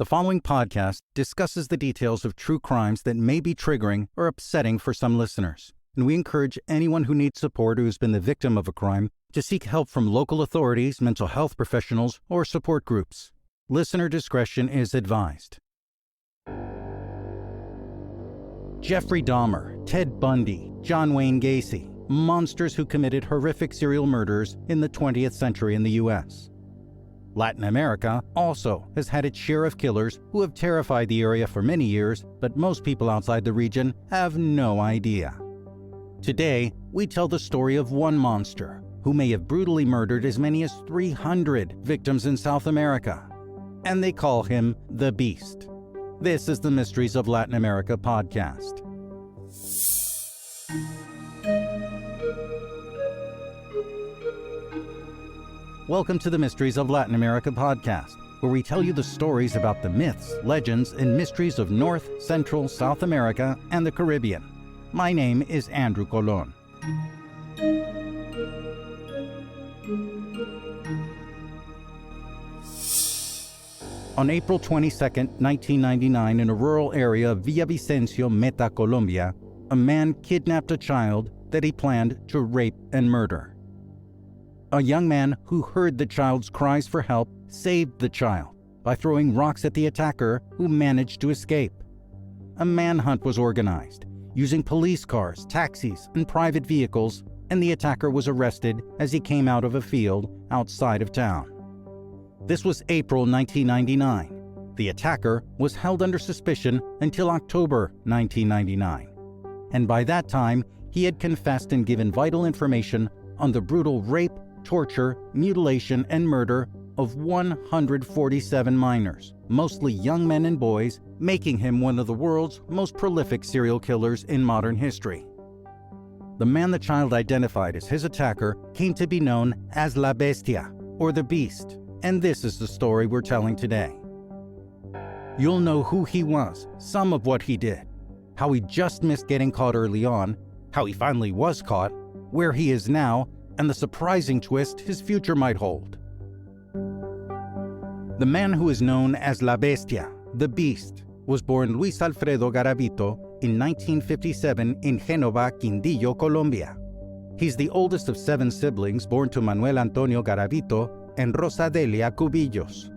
The following podcast discusses the details of true crimes that may be triggering or upsetting for some listeners, and we encourage anyone who needs support or who's been the victim of a crime to seek help from local authorities, mental health professionals, or support groups. Listener discretion is advised. Jeffrey Dahmer, Ted Bundy, John Wayne Gacy, monsters who committed horrific serial murders in the 20th century in the U.S. Latin America also has had its share of killers who have terrified the area for many years, but most people outside the region have no idea. Today, we tell the story of one monster who may have brutally murdered as many as 300 victims in South America, and they call him the Beast. This is the Mysteries of Latin America podcast. Welcome to the Mysteries of Latin America podcast, where we tell you the stories about the myths, legends, and mysteries of North, Central, South America, and the Caribbean. My name is Andrew Colon. On April 22, 1999, in a rural area of Villavicencio, Meta, Colombia, a man kidnapped a child that he planned to rape and murder. A young man who heard the child's cries for help saved the child by throwing rocks at the attacker, who managed to escape. A manhunt was organized, using police cars, taxis, and private vehicles, and the attacker was arrested as he came out of a field outside of town. This was April 1999. The attacker was held under suspicion until October 1999. And by that time, he had confessed and given vital information on the brutal rape, torture, mutilation, and murder of 147 minors, mostly young men and boys, making him one of the world's most prolific serial killers in modern history. The man the child identified as his attacker came to be known as La Bestia, or the Beast, and this is the story we're telling today. You'll know who he was, some of what he did, how he just missed getting caught early on, how he finally was caught, where he is now, and the surprising twist his future might hold. The man who is known as La Bestia, the Beast, was born Luis Alfredo Garavito in 1957 in Génova, Quindío, Colombia. He's the oldest of 7 siblings born to Manuel Antonio Garavito and Rosa Delia Cubillos.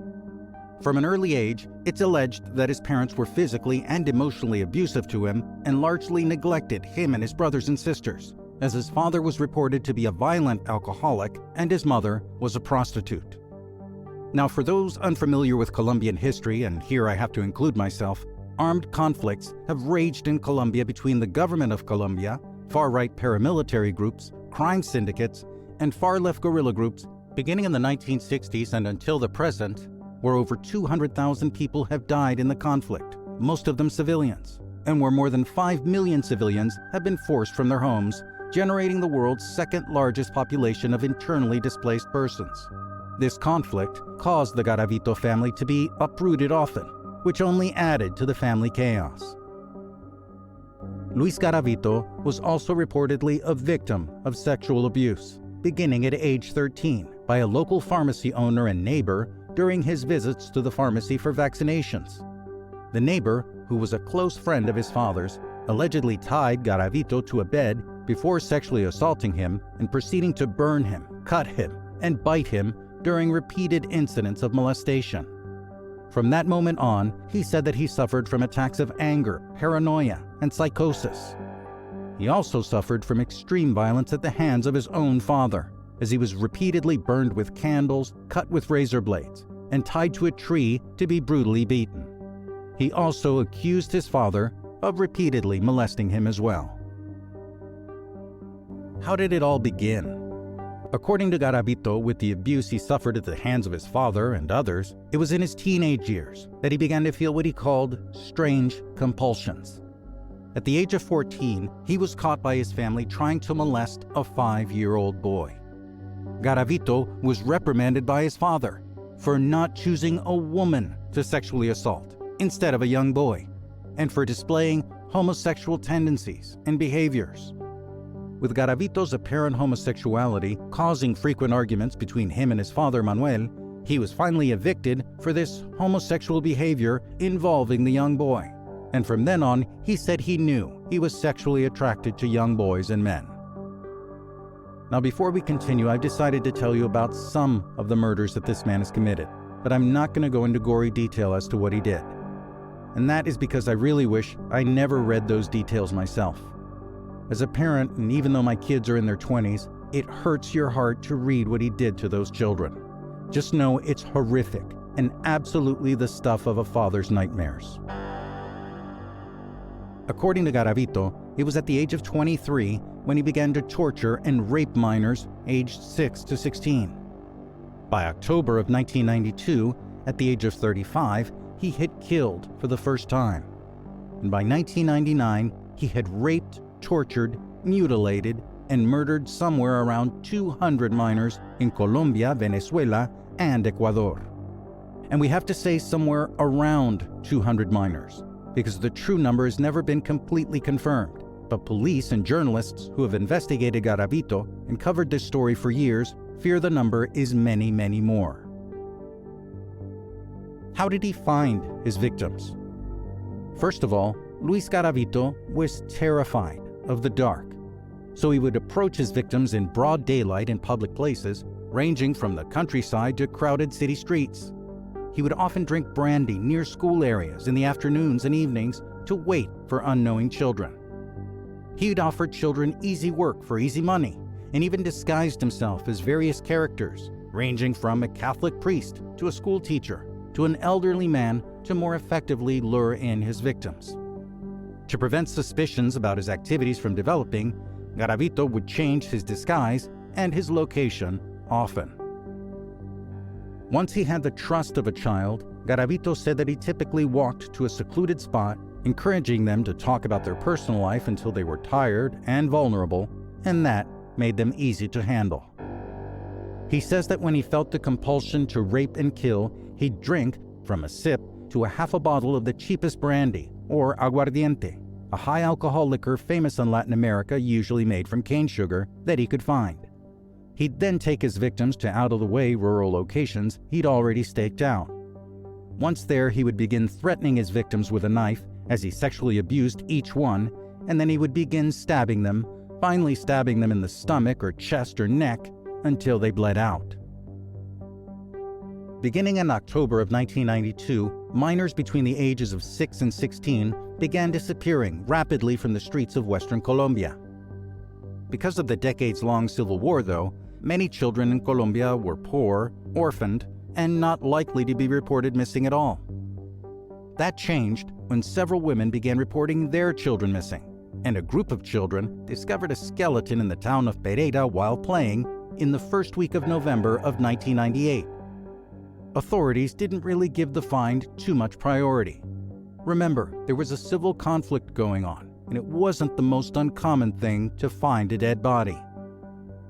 From an early age, it's alleged that his parents were physically and emotionally abusive to him and largely neglected him and his brothers and sisters, as his father was reported to be a violent alcoholic and his mother was a prostitute. Now, for those unfamiliar with Colombian history, and here I have to include myself, armed conflicts have raged in Colombia between the government of Colombia, far-right paramilitary groups, crime syndicates, and far-left guerrilla groups beginning in the 1960s and until the present, where over 200,000 people have died in the conflict, most of them civilians, and where more than 5 million civilians have been forced from their homes, generating the world's second largest population of internally displaced persons. This conflict caused the Garavito family to be uprooted often, which only added to the family chaos. Luis Garavito was also reportedly a victim of sexual abuse, beginning at age 13 by a local pharmacy owner and neighbor during his visits to the pharmacy for vaccinations. The neighbor, who was a close friend of his father's, allegedly tied Garavito to a bed before sexually assaulting him and proceeding to burn him, cut him, and bite him during repeated incidents of molestation. From that moment on, he said that he suffered from attacks of anger, paranoia, and psychosis. He also suffered from extreme violence at the hands of his own father, as he was repeatedly burned with candles, cut with razor blades, and tied to a tree to be brutally beaten. He also accused his father of repeatedly molesting him as well. How did it all begin? According to Garavito, with the abuse he suffered at the hands of his father and others, it was in his teenage years that he began to feel what he called strange compulsions. At the age of 14, he was caught by his family trying to molest a 5-year-old boy. Garavito was reprimanded by his father for not choosing a woman to sexually assault instead of a young boy, and for displaying homosexual tendencies and behaviors. With Garavito's apparent homosexuality causing frequent arguments between him and his father Manuel, He was finally evicted for this homosexual behavior involving the young boy, and from then on, he said he knew he was sexually attracted to young boys and men. Now, before we continue, I've decided to tell you about some of the murders that this man has committed, but I'm not going to go into gory detail as to what he did. And that is because I really wish I never read those details myself. As a parent, and even though my kids are in their 20s, it hurts your heart to read what he did to those children. Just know it's horrific and absolutely the stuff of a father's nightmares. According to Garavito, it was at the age of 23 when he began to torture and rape minors aged 6 to 16. By October of 1992, at the age of 35, he had killed for the first time. And by 1999, he had raped, tortured, mutilated, and murdered somewhere around 200 minors in Colombia, Venezuela, and Ecuador. And we have to say somewhere around 200 minors, because the true number has never been completely confirmed. But police and journalists who have investigated Garavito and covered this story for years fear the number is many, many more. How did he find his victims? First of all, Luis Garavito was terrified of the dark, so he would approach his victims in broad daylight in public places, ranging from the countryside to crowded city streets. He would often drink brandy near school areas in the afternoons and evenings to wait for unknowing children. He'd offer children easy work for easy money, and even disguised himself as various characters, ranging from a Catholic priest to a school teacher to an elderly man to more effectively lure in his victims. To prevent suspicions about his activities from developing, Garavito would change his disguise and his location often. Once he had the trust of a child, Garavito said that he typically walked to a secluded spot, encouraging them to talk about their personal life until they were tired and vulnerable, and that made them easy to handle. He says that when he felt the compulsion to rape and kill, he'd drink from a sip to a half a bottle of the cheapest brandy, or aguardiente, a high-alcohol liquor famous in Latin America, usually made from cane sugar, that he could find. He'd then take his victims to out-of-the-way rural locations he'd already staked out. Once there, he would begin threatening his victims with a knife as he sexually abused each one, and then he would begin stabbing them, finally stabbing them in the stomach or chest or neck until they bled out. Beginning in October of 1992, minors between the ages of 6 and 16 began disappearing rapidly from the streets of Western Colombia. Because of the decades-long civil war, though, many children in Colombia were poor, orphaned, and not likely to be reported missing at all. That changed when several women began reporting their children missing, and a group of children discovered a skeleton in the town of Pereira while playing in the first week of November of 1998. Authorities didn't really give the find too much priority. Remember, there was a civil conflict going on, and it wasn't the most uncommon thing to find a dead body.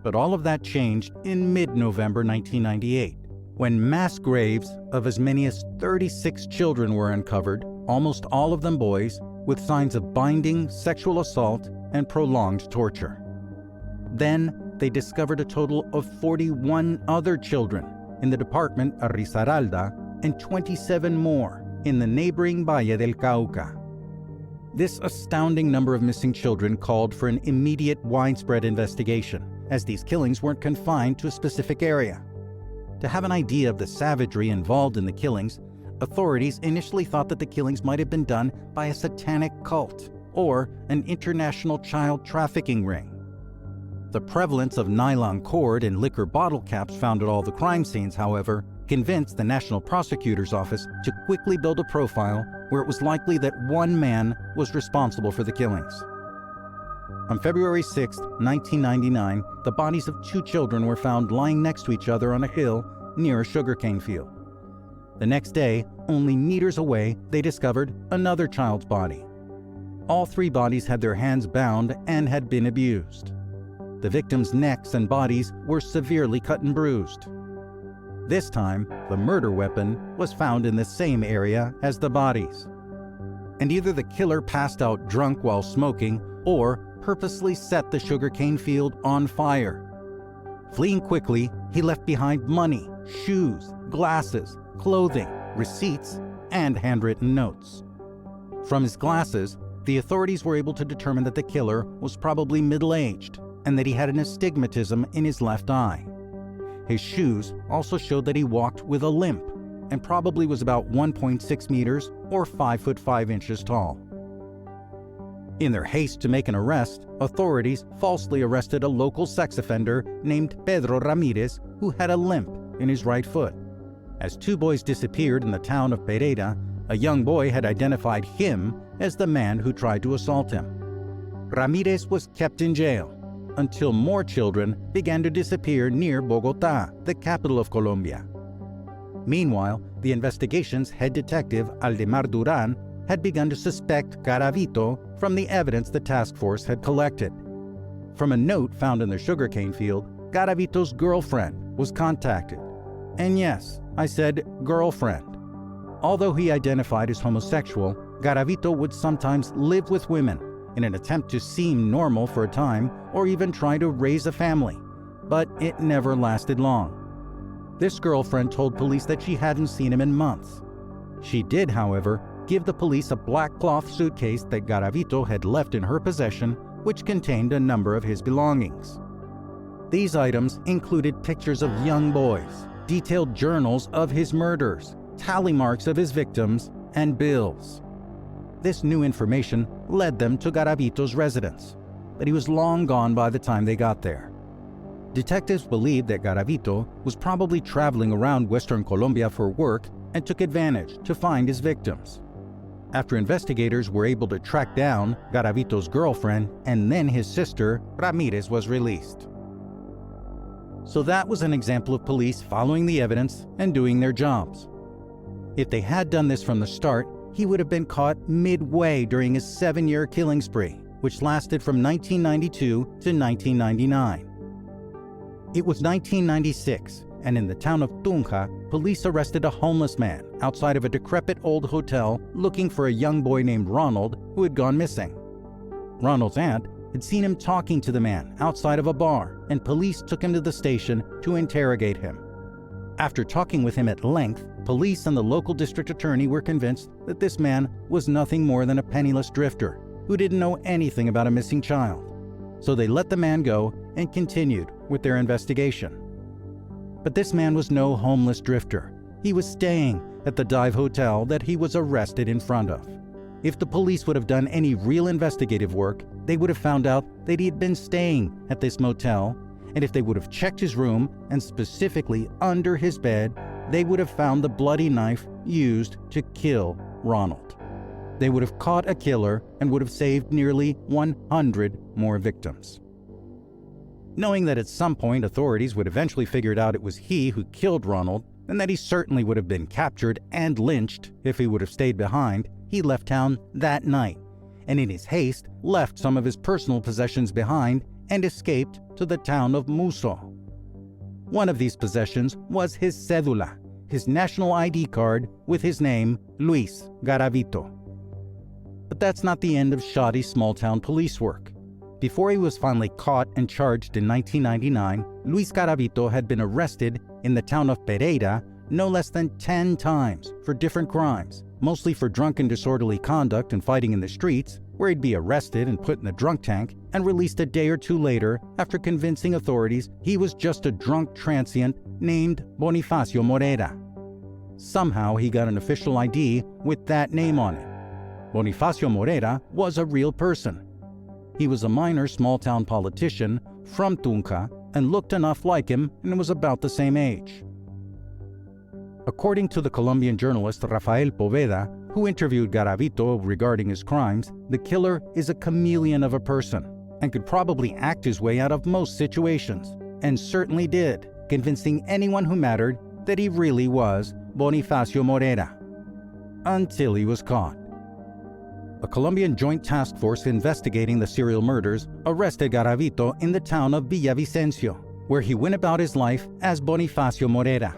But all of that changed in mid-November 1998, when mass graves of as many as 36 children were uncovered, almost all of them boys, with signs of binding, sexual assault, and prolonged torture. Then, they discovered a total of 41 other children in the department of Risaralda and 27 more in the neighboring Valle del Cauca. This astounding number of missing children called for an immediate, widespread investigation, as these killings weren't confined to a specific area. To have an idea of the savagery involved in the killings, authorities initially thought that the killings might have been done by a satanic cult or an international child trafficking ring. The prevalence of nylon cord and liquor bottle caps found at all the crime scenes, however, convinced the National Prosecutor's Office to quickly build a profile where it was likely that one man was responsible for the killings. On February 6, 1999, the bodies of 2 children were found lying next to each other on a hill near a sugarcane field. The next day, only meters away, they discovered another child's body. All 3 bodies had their hands bound and had been abused. The victims' necks and bodies were severely cut and bruised. This time, the murder weapon was found in the same area as the bodies. And either the killer passed out drunk while smoking or purposely set the sugarcane field on fire. Fleeing quickly, he left behind money, shoes, glasses, clothing, receipts, and handwritten notes. From his glasses, the authorities were able to determine that the killer was probably middle-aged and that he had an astigmatism in his left eye. His shoes also showed that he walked with a limp and probably was about 1.6 meters or 5 foot 5 inches tall. In their haste to make an arrest, authorities falsely arrested a local sex offender named Pedro Ramirez who had a limp in his right foot. As two boys disappeared in the town of Pereira, a young boy had identified him as the man who tried to assault him. Ramirez was kept in jail until more children began to disappear near Bogotá, the capital of Colombia. Meanwhile, the investigation's head detective, Aldemar Duran, had begun to suspect Garavito from the evidence the task force had collected. From a note found in the sugarcane field, Garavito's girlfriend was contacted. And yes, I said girlfriend. Although he identified as homosexual, Garavito would sometimes live with women in an attempt to seem normal for a time or even try to raise a family, but it never lasted long. This girlfriend told police that she hadn't seen him in months. She did, however, give the police a black cloth suitcase that Garavito had left in her possession, which contained a number of his belongings. These items included pictures of young boys, detailed journals of his murders, tally marks of his victims, and bills. This new information led them to Garavito's residence, but he was long gone by the time they got there. Detectives believed that Garavito was probably traveling around Western Colombia for work and took advantage to find his victims. After investigators were able to track down Garavito's girlfriend and then his sister, Ramirez was released. So that was an example of police following the evidence and doing their jobs. If they had done this from the start, he would have been caught midway during his 7-year killing spree, which lasted from 1992 to 1999. It was 1996, and in the town of Tunja, police arrested a homeless man outside of a decrepit old hotel looking for a young boy named Ronald who had gone missing. Ronald's aunt had seen him talking to the man outside of a bar, and police took him to the station to interrogate him. After talking with him at length, police and the local district attorney were convinced that this man was nothing more than a penniless drifter who didn't know anything about a missing child. So they let the man go and continued with their investigation. But this man was no homeless drifter. He was staying at the dive hotel that he was arrested in front of. If the police would have done any real investigative work, they would have found out that he had been staying at this motel, and if they would have checked his room, and specifically under his bed, they would have found the bloody knife used to kill Ronald. They would have caught a killer and would have saved nearly 100 more victims. Knowing that at some point authorities would eventually figure out it was he who killed Ronald, and that he certainly would have been captured and lynched if he would have stayed behind, he left town that night, and in his haste left some of his personal possessions behind and escaped to the town of Muso. One of these possessions was his cédula, his national ID card with his name, Luis Garavito. But that's not the end of shoddy small-town police work. Before he was finally caught and charged in 1999, Luis Garavito had been arrested in the town of Pereira no less than 10 times for different crimes, mostly for drunken disorderly conduct and fighting in the streets, where he'd be arrested and put in the drunk tank and released a day or two later after convincing authorities he was just a drunk transient named Bonifacio Morera. Somehow he got an official ID with that name on it. Bonifacio Morera was a real person. He was a minor small-town politician from Tunja and looked enough like him and was about the same age. According to the Colombian journalist Rafael Poveda, who interviewed Garavito regarding his crimes, the killer is a chameleon of a person and could probably act his way out of most situations, and certainly did, convincing anyone who mattered that he really was Bonifacio Morera. Until he was caught. A Colombian joint task force investigating the serial murders arrested Garavito in the town of Villavicencio, where he went about his life as Bonifacio Morera.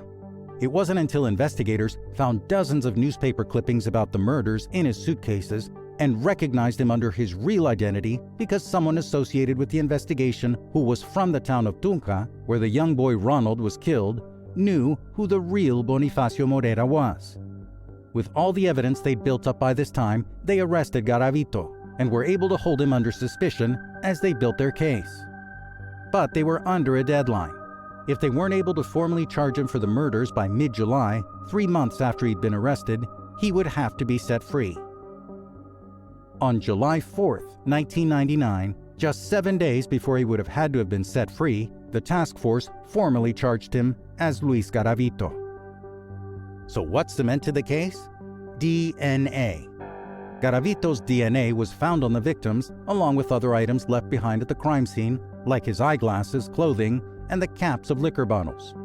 It wasn't until investigators found dozens of newspaper clippings about the murders in his suitcases and recognized him under his real identity because someone associated with the investigation who was from the town of Tunja, where the young boy Ronald was killed, knew who the real Bonifacio Morera was. With all the evidence they'd built up by this time, they arrested Garavito and were able to hold him under suspicion as they built their case. But they were under a deadline. If they weren't able to formally charge him for the murders by mid-July, 3 months after he'd been arrested, he would have to be set free. On July 4th, 1999, just 7 days before he would have had to have been set free, the task force formally charged him as Luis Garavito. So what cemented the case? DNA. Garavito's DNA was found on the victims, along with other items left behind at the crime scene, like his eyeglasses, clothing, and the caps of liquor bottles.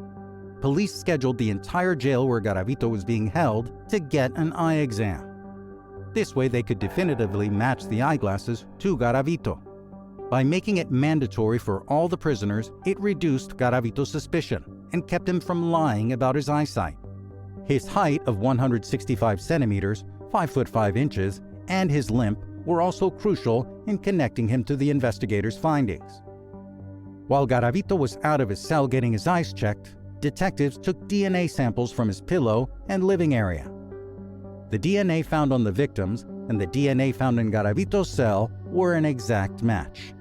Police scheduled the entire jail where Garavito was being held to get an eye exam. This way they could definitively match the eyeglasses to Garavito. By making it mandatory for all the prisoners, it reduced Garavito's suspicion and kept him from lying about his eyesight. His height of 165 centimeters, 5 foot 5 inches, and his limp were also crucial in connecting him to the investigators' findings. While Garavito was out of his cell getting his eyes checked, detectives took DNA samples from his pillow and living area. The DNA found on the victims and the DNA found in Garavito's cell were an exact match.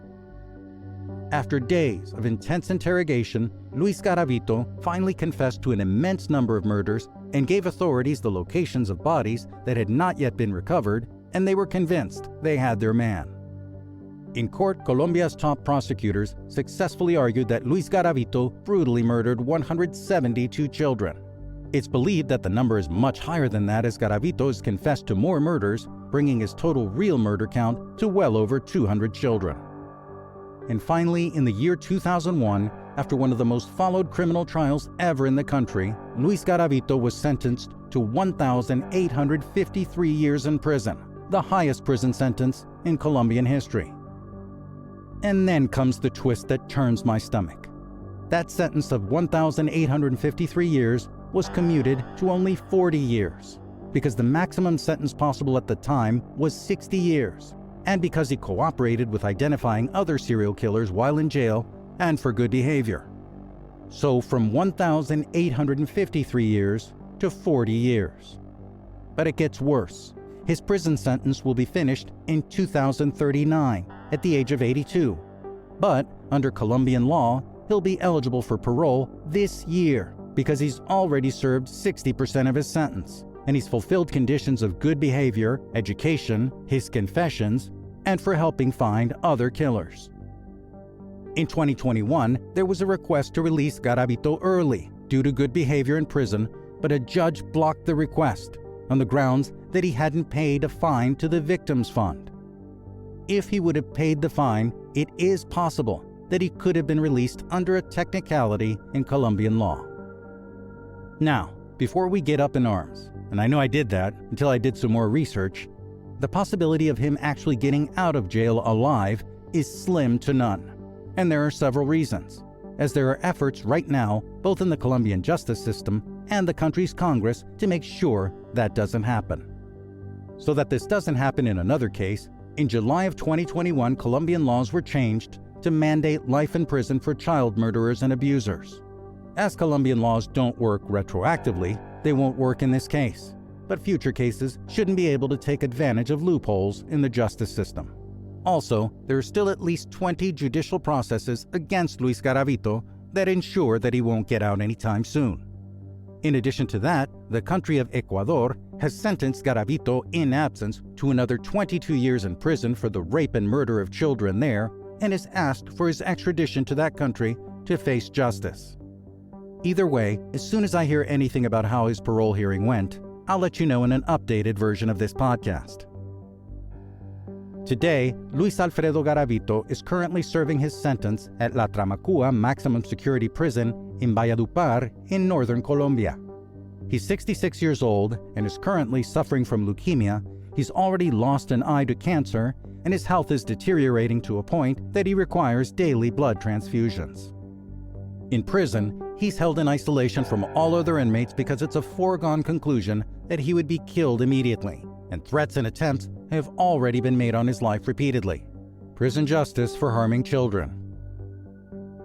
After days of intense interrogation, Luis Garavito finally confessed to an immense number of murders and gave authorities the locations of bodies that had not yet been recovered, and they were convinced they had their man. In court, Colombia's top prosecutors successfully argued that Luis Garavito brutally murdered 172 children. It's believed that the number is much higher than that, as Garavito has confessed to more murders, bringing his total real murder count to well over 200 children. And finally, in the year 2001, after one of the most followed criminal trials ever in the country, Luis Garavito was sentenced to 1,853 years in prison, the highest prison sentence in Colombian history. And then comes the twist that turns my stomach. That sentence of 1,853 years was commuted to only 40 years, because the maximum sentence possible at the time was 60 years, and because he cooperated with identifying other serial killers while in jail and for good behavior. So from 1,853 years to 40 years. But it gets worse. His prison sentence will be finished in 2039 at the age of 82. But under Colombian law, he'll be eligible for parole this year because he's already served 60% of his sentence, and he's fulfilled conditions of good behavior, education, his confessions, and for helping find other killers. In 2021, there was a request to release Garavito early due to good behavior in prison, but a judge blocked the request on the grounds that he hadn't paid a fine to the Victims Fund. If he would have paid the fine, it is possible that he could have been released under a technicality in Colombian law. Now, before we get up in arms, and I know I did that until I did some more research, the possibility of him actually getting out of jail alive is slim to none. And there are several reasons, as there are efforts right now, both in the Colombian justice system and the country's Congress, to make sure that doesn't happen. So that this doesn't happen in another case, in July of 2021, Colombian laws were changed to mandate life in prison for child murderers and abusers. As Colombian laws don't work retroactively, they won't work in this case, but future cases shouldn't be able to take advantage of loopholes in the justice system. Also, there are still at least 20 judicial processes against Luis Garavito that ensure that he won't get out anytime soon. In addition to that, the country of Ecuador has sentenced Garavito in absence to another 22 years in prison for the rape and murder of children there, and has asked for his extradition to that country to face justice. Either way, as soon as I hear anything about how his parole hearing went, I'll let you know in an updated version of this podcast. Today, Luis Alfredo Garavito is currently serving his sentence at La Tramacua Maximum Security Prison in Valledupar in northern Colombia. He's 66 years old and is currently suffering from leukemia. He's already lost an eye to cancer, and his health is deteriorating to a point that he requires daily blood transfusions. In prison, he's held in isolation from all other inmates because it's a foregone conclusion that he would be killed immediately, and threats and attempts have already been made on his life repeatedly. Prison justice for harming children.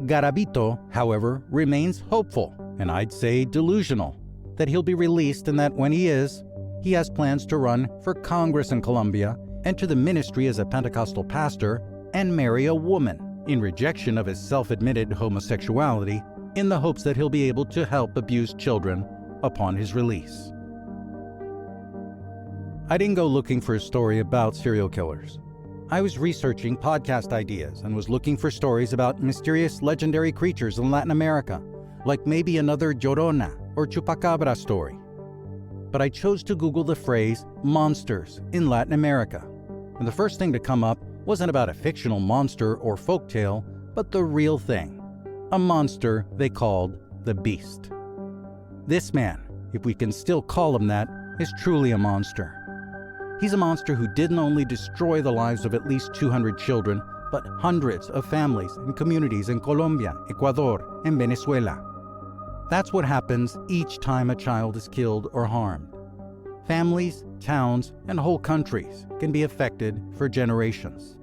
Garavito, however, remains hopeful and I'd say delusional, that he'll be released and that when he is, he has plans to run for Congress in Colombia, enter the ministry as a Pentecostal pastor, and marry a woman in rejection of his self-admitted homosexuality in the hopes that he'll be able to help abused children upon his release. I didn't go looking for a story about serial killers. I was researching podcast ideas and was looking for stories about mysterious legendary creatures in Latin America, like maybe another Llorona or Chupacabra story. But I chose to Google the phrase monsters in Latin America, and the first thing to come up wasn't about a fictional monster or folktale, but the real thing, a monster they called the Beast. This man, if we can still call him that, is truly a monster. He's a monster who didn't only destroy the lives of at least 200 children, but hundreds of families and communities in Colombia, Ecuador, and Venezuela. That's what happens each time a child is killed or harmed. Families, towns, and whole countries can be affected for generations.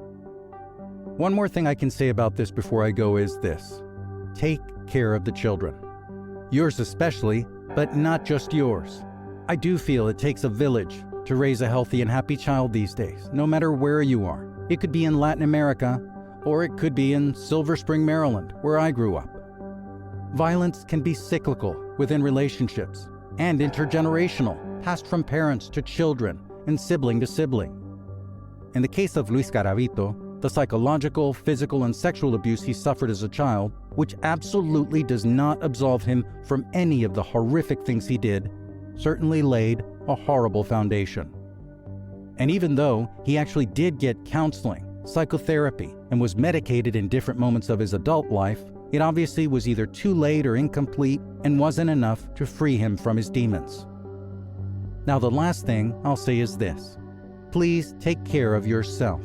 One more thing I can say about this before I go is this: take care of the children. Yours especially, but not just yours. I do feel it takes a village to raise a healthy and happy child these days, no matter where you are. It could be in Latin America, or it could be in Silver Spring, Maryland, where I grew up. Violence can be cyclical within relationships and intergenerational, passed from parents to children and sibling to sibling. In the case of Luis Garavito, the psychological, physical, and sexual abuse he suffered as a child, which absolutely does not absolve him from any of the horrific things he did, certainly laid a horrible foundation. And even though he actually did get counseling, psychotherapy, and was medicated in different moments of his adult life, it obviously was either too late or incomplete and wasn't enough to free him from his demons. Now, the last thing I'll say is this: please take care of yourself.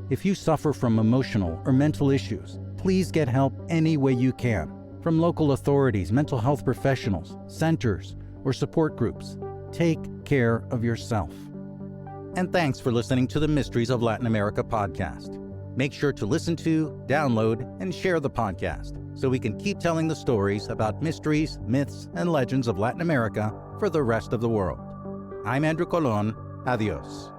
If you suffer from emotional or mental issues, please get help any way you can, from local authorities, mental health professionals, centers, or support groups. Take care of yourself. And thanks for listening to the Mysteries of Latin America podcast. Make sure to listen to, download, and share the podcast so we can keep telling the stories about mysteries, myths, and legends of Latin America for the rest of the world. I'm Andrew Colon. Adios.